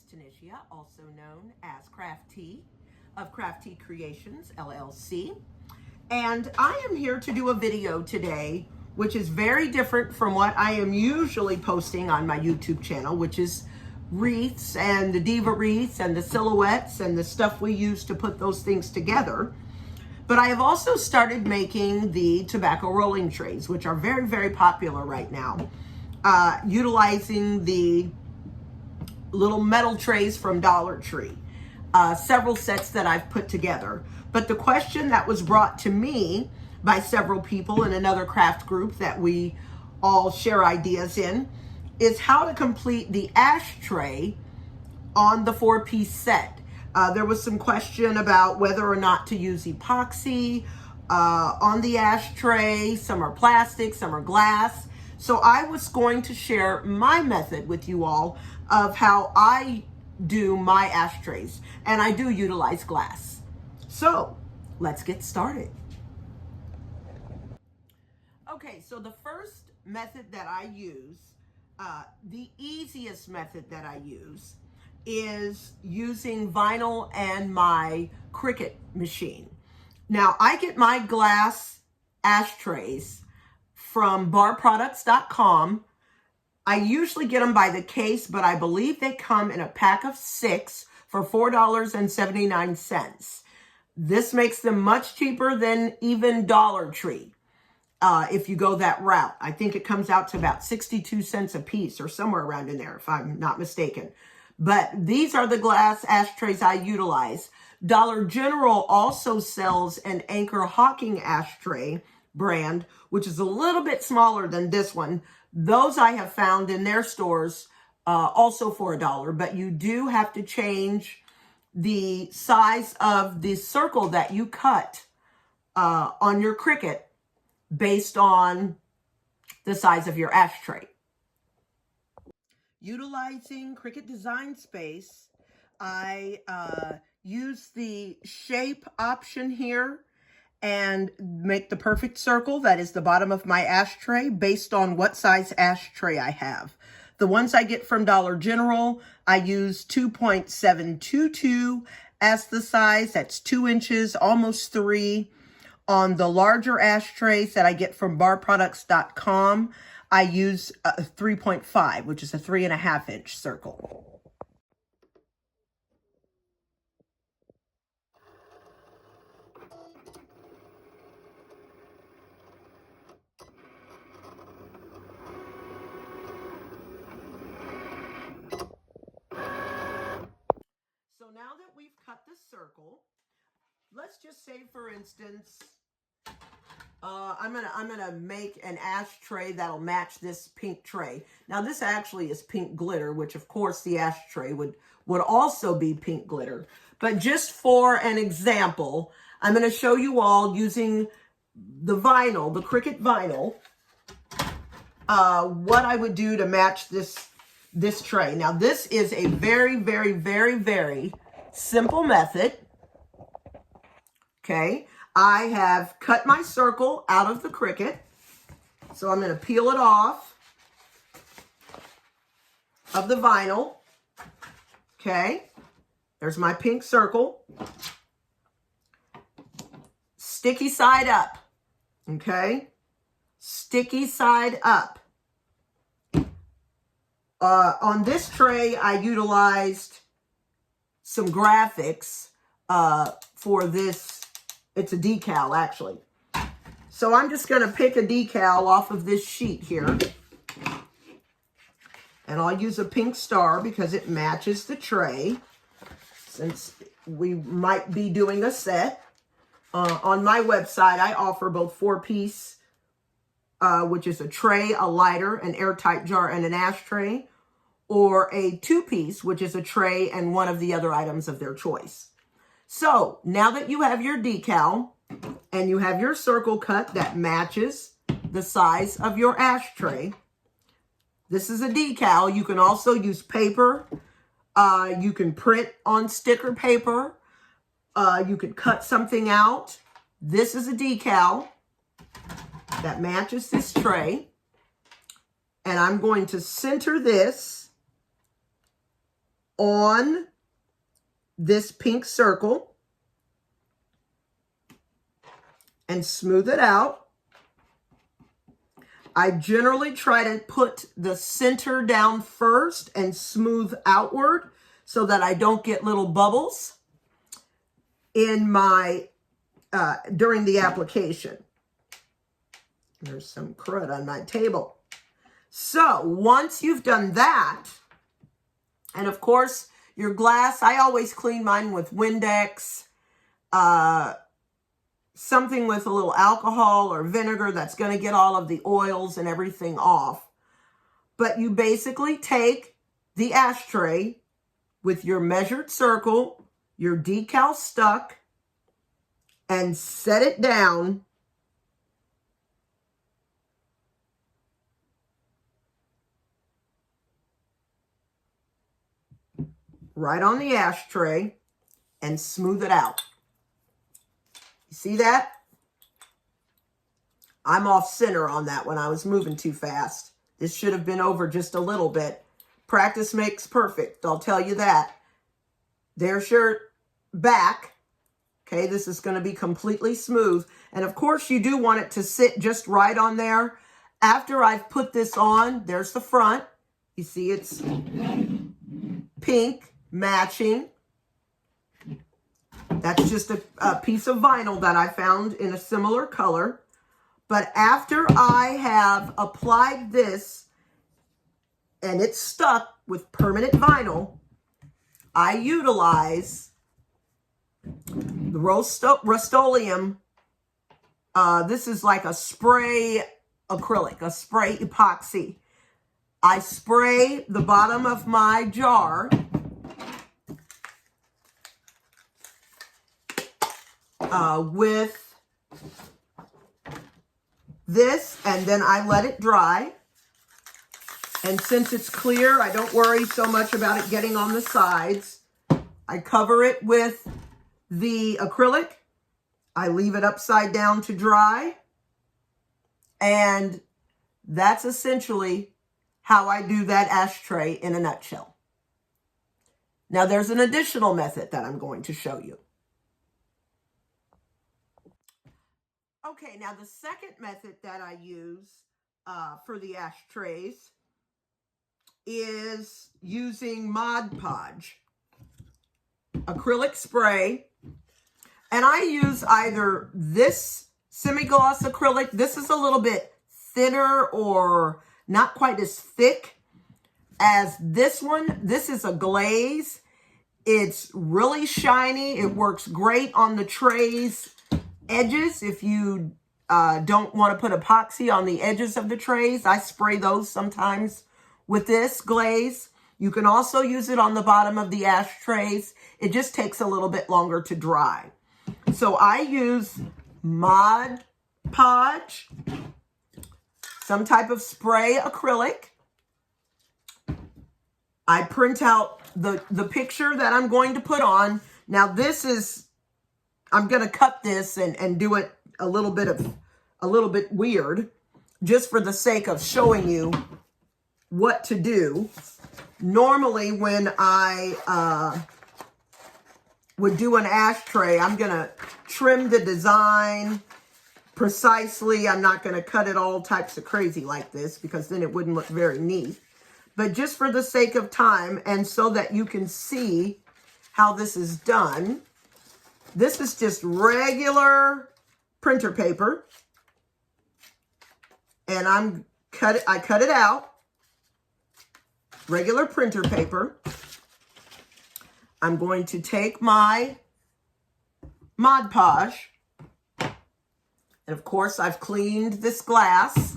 Tanisha, also known as Crafty of Crafty Creations, LLC. And I am here to do a video today, which is very different from what I am usually posting on my YouTube channel, which is wreaths and the diva wreaths and the silhouettes and the stuff we use to put those things together. But I have also started making the tobacco rolling trays, which are very, very popular right now, utilizing the little metal trays from Dollar Tree, several sets that I've put together. But the question that was brought to me by several people in another craft group that we all share ideas in is how to complete the ashtray on the 4-piece set. There was some question about whether or not to use epoxy on the ashtray. Some are plastic, some are glass. So I was going to share my method with you all of how I do my ashtrays, and I do utilize glass. So let's get started. Okay, so the first method that I use, the easiest method that I use, is using vinyl and my Cricut machine. Now, I get my glass ashtrays from barproducts.com. I usually get them by the case, but I believe they come in a pack of 6 for $4.79. This makes them much cheaper than even Dollar Tree. If you go that route, I think it comes out to about 62 cents a piece or somewhere around in there, if I'm not mistaken. But these are the glass ashtrays I utilize. Dollar General also sells an Anchor Hawking ashtray brand, which is a little bit smaller than this one. Those I have found in their stores also for $1, but you do have to change the size of the circle that you cut on your Cricut based on the size of your ashtray. Utilizing Cricut Design Space, I use the shape option here and make the perfect circle that is the bottom of my ashtray based on what size ashtray I have. The ones I get from Dollar General, I use 2.722 as the size. That's 2 inches, almost 3. On the larger ashtrays that I get from barproducts.com, I use a 3.5, which is a 3.5-inch circle. So now that we've cut the circle, let's just say, for instance, I'm gonna make an ashtray that'll match this pink tray. Now this actually is pink glitter, which of course the ashtray would also be pink glitter. But just for an example, I'm gonna show you all using the vinyl, the Cricut vinyl, what I would do to match this tray. Now this is a very, very, very, very simple method. Okay, I have cut my circle out of the Cricut, so I'm going to peel it off of the vinyl. Okay, there's my pink circle. Sticky side up. Okay, sticky side up. On this tray, I utilized some graphics for this. It's a decal, actually. So I'm just going to pick a decal off of this sheet here. And I'll use a pink star because it matches the tray, since we might be doing a set. On my website, I offer both 4-piece, which is a tray, a lighter, an airtight jar, and an ashtray, or a 2-piece, which is a tray and one of the other items of their choice. So now that you have your decal and you have your circle cut that matches the size of your ashtray, this is a decal. You can also use paper. You can print on sticker paper. You could cut something out. This is a decal that matches this tray. And I'm going to center this on this pink circle and smooth it out. I generally try to put the center down first and smooth outward so that I don't get little bubbles in my, during the application. There's some crud on my table. So once you've done that, and of course your glass, I always clean mine with Windex, something with a little alcohol or vinegar that's going to get all of the oils and everything off. But you basically take the ashtray with your measured circle, your decal stuck, and set it down right on the ashtray and smooth it out. You see that? I'm off center on that one. I was moving too fast. This should have been over just a little bit. Practice makes perfect, I'll tell you that. There's your back. Okay, this is going to be completely smooth. And of course, you do want it to sit just right on there. After I've put this on, there's the front. You see it's pink, matching. That's just a piece of vinyl that I found in a similar color. But after I have applied this and it's stuck with permanent vinyl, I utilize the Rust-Oleum. This is like a spray acrylic, a spray epoxy. I spray the bottom of my jar with this, and then I let it dry. And since it's clear, I don't worry so much about it getting on the sides. I cover it with the acrylic. I leave it upside down to dry. And that's essentially how I do that ashtray in a nutshell. Now there's an additional method that I'm going to show you. Okay, now the second method that I use for the ashtrays is using Mod Podge, acrylic spray. And I use either this semi-gloss acrylic. This is a little bit thinner or not quite as thick as this one. This is a glaze. It's really shiny. It works great on the trays edges. If you don't want to put epoxy on the edges of the trays, I spray those sometimes with this glaze. You can also use it on the bottom of the ashtrays. It just takes a little bit longer to dry. So I use Mod Podge, some type of spray acrylic. I print out the picture that I'm going to put on. Now this is, I'm going to cut this and do it a little bit weird, just for the sake of showing you what to do. Normally when I would do an ashtray, I'm going to trim the design precisely. I'm not going to cut it all types of crazy like this, because then it wouldn't look very neat. But just for the sake of time, and so that you can see how this is done, this is just regular printer paper. And I cut it out. Regular printer paper. I'm going to take my Mod Podge. And of course, I've cleaned this glass.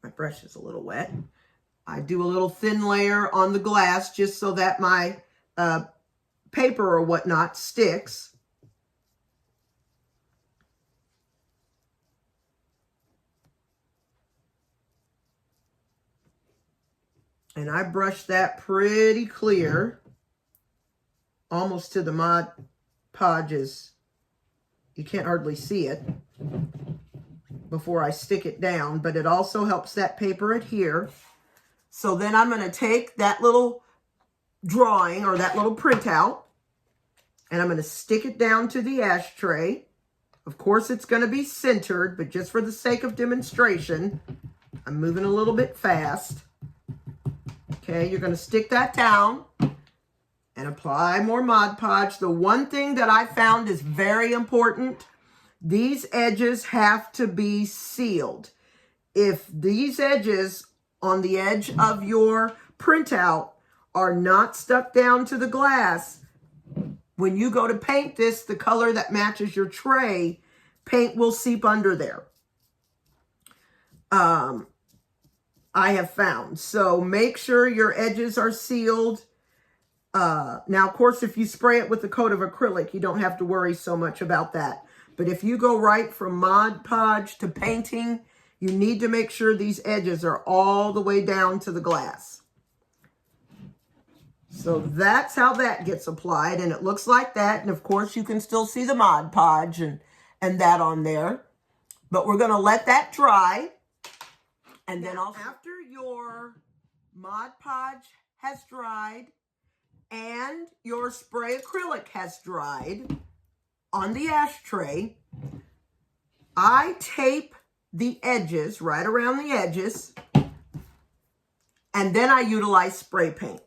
My brush is a little wet. I do a little thin layer on the glass just so that my paper or whatnot sticks. And I brush that pretty clear, almost to the Mod Podge's. You can't hardly see it, before I stick it down, but it also helps that paper adhere. So then I'm going to take that little drawing or that little printout, and I'm going to stick it down to the ashtray. Of course, it's going to be centered, but just for the sake of demonstration, I'm moving a little bit fast. Okay, you're going to stick that down and apply more Mod Podge. The one thing that I found is very important, these edges have to be sealed. If these edges on the edge of your printout are not stuck down to the glass, when you go to paint this, the color that matches your tray, paint will seep under there. I have found. So make sure your edges are sealed. Now, of course, if you spray it with a coat of acrylic, you don't have to worry so much about that. But if you go right from Mod Podge to painting, you need to make sure these edges are all the way down to the glass. So that's how that gets applied, and it looks like that. And of course, you can still see the Mod Podge and that on there. But we're going to let that dry. And then also, after your Mod Podge has dried and your spray acrylic has dried on the ashtray, I tape the edges, right around the edges, and then I utilize spray paint.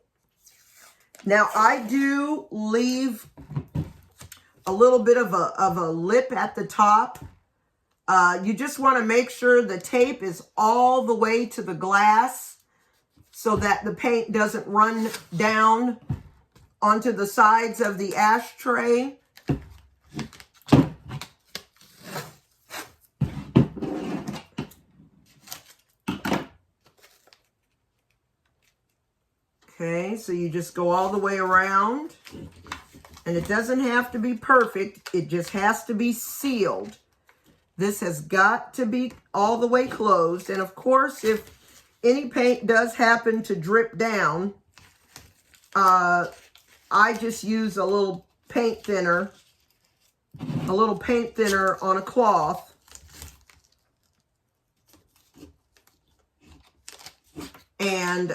Now, I do leave a little bit of a lip at the top. You just want to make sure the tape is all the way to the glass so that the paint doesn't run down onto the sides of the ashtray. Okay, so you just go all the way around, and it doesn't have to be perfect. It just has to be sealed. This has got to be all the way closed. And of course, if any paint does happen to drip down, I just use a little paint thinner on a cloth. And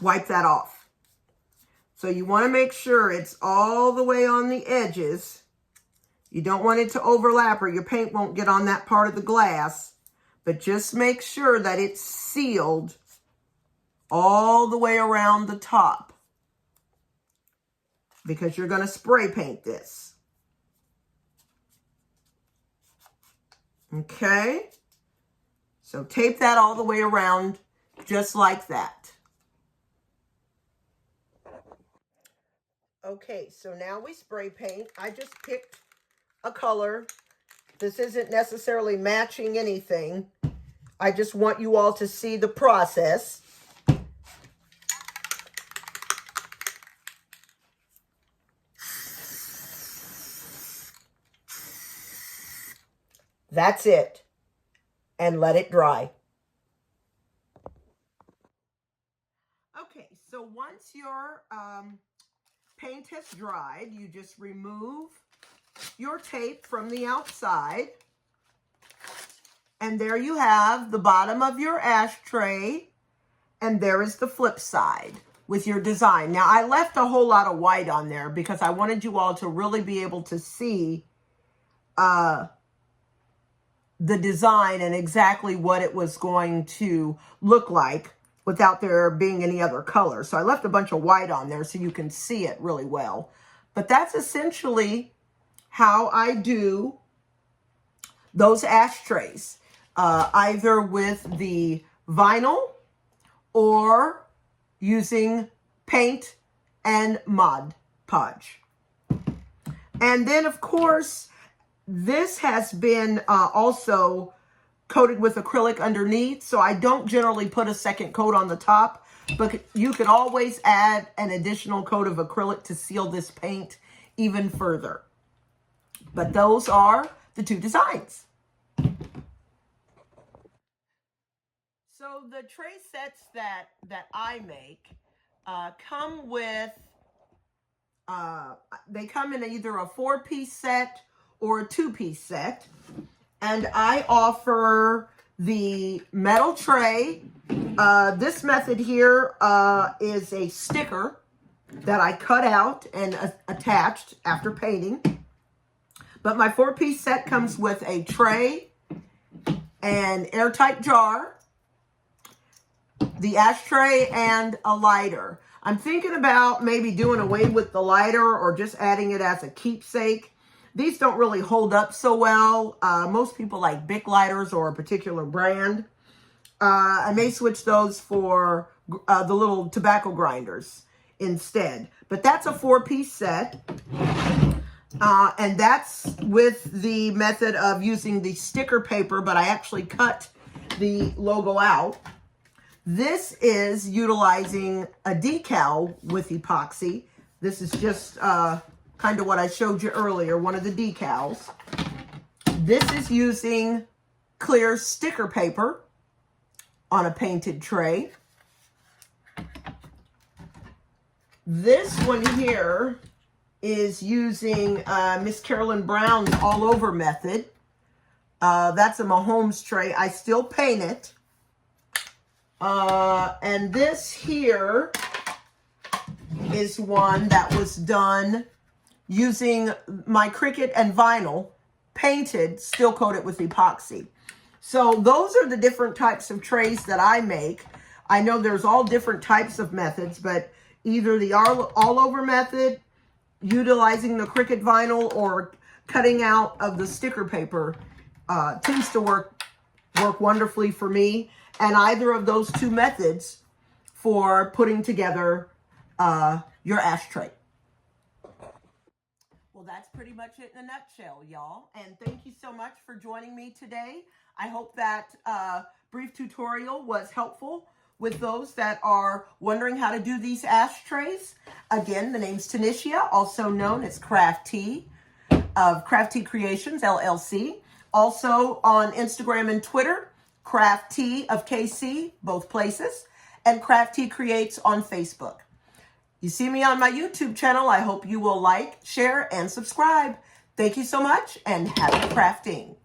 wipe that off. So you want to make sure it's all the way on the edges. You don't want it to overlap or your paint won't get on that part of the glass. But just make sure that it's sealed all the way around the top, because you're going to spray paint this. Okay? So tape that all the way around just like that. Okay, so now we spray paint. I just picked a color. This isn't necessarily matching anything. I just want you all to see the process. That's it. And let it dry. Okay, so once your paint has dried, you just remove your tape from the outside. And there you have the bottom of your ashtray. And there is the flip side with your design. Now, I left a whole lot of white on there because I wanted you all to really be able to see the design and exactly what it was going to look like without there being any other color. So I left a bunch of white on there so you can see it really well. But that's essentially how I do those ashtrays, either with the vinyl or using paint and Mod Podge. And then, of course, this has been also coated with acrylic underneath, so I don't generally put a second coat on the top, but you could always add an additional coat of acrylic to seal this paint even further. But those are the two designs. So the tray sets that I make come with They come in either a 4-piece set or a 2-piece set. And I offer the metal tray. This method here is a sticker that I cut out and attached after painting. But my 4-piece set comes with a tray, an airtight jar, the ashtray, and a lighter. I'm thinking about maybe doing away with the lighter or just adding it as a keepsake. These don't really hold up so well. Most people like Bic lighters or a particular brand. I may switch those for the little tobacco grinders instead. But that's a 4-piece set. And that's with the method of using the sticker paper, but I actually cut the logo out. This is utilizing a decal with epoxy. This is just kind of what I showed you earlier, one of the decals. This is using clear sticker paper on a painted tray. This one here is using Miss Carolyn Brown's all over method. That's a Mahomes tray. I still paint it. And this here is one that was done using my Cricut and vinyl, painted, still coated with epoxy. So those are the different types of trays that I make. I know there's all different types of methods, but either the all over method, utilizing the Cricut vinyl, or cutting out of the sticker paper tends to work wonderfully for me. And either of those two methods for putting together your ashtray. Well, that's pretty much it in a nutshell, y'all. And thank you so much for joining me today. I hope that brief tutorial was helpful with those that are wondering how to do these ashtrays. Again, the name's Tanisha, also known as Craft Tea of Craft Tea Creations, LLC. Also on Instagram and Twitter, Craft Tea of KC, both places, and Craft Tea Creates on Facebook. You see me on my YouTube channel. I hope you will like, share, and subscribe. Thank you so much, and happy crafting.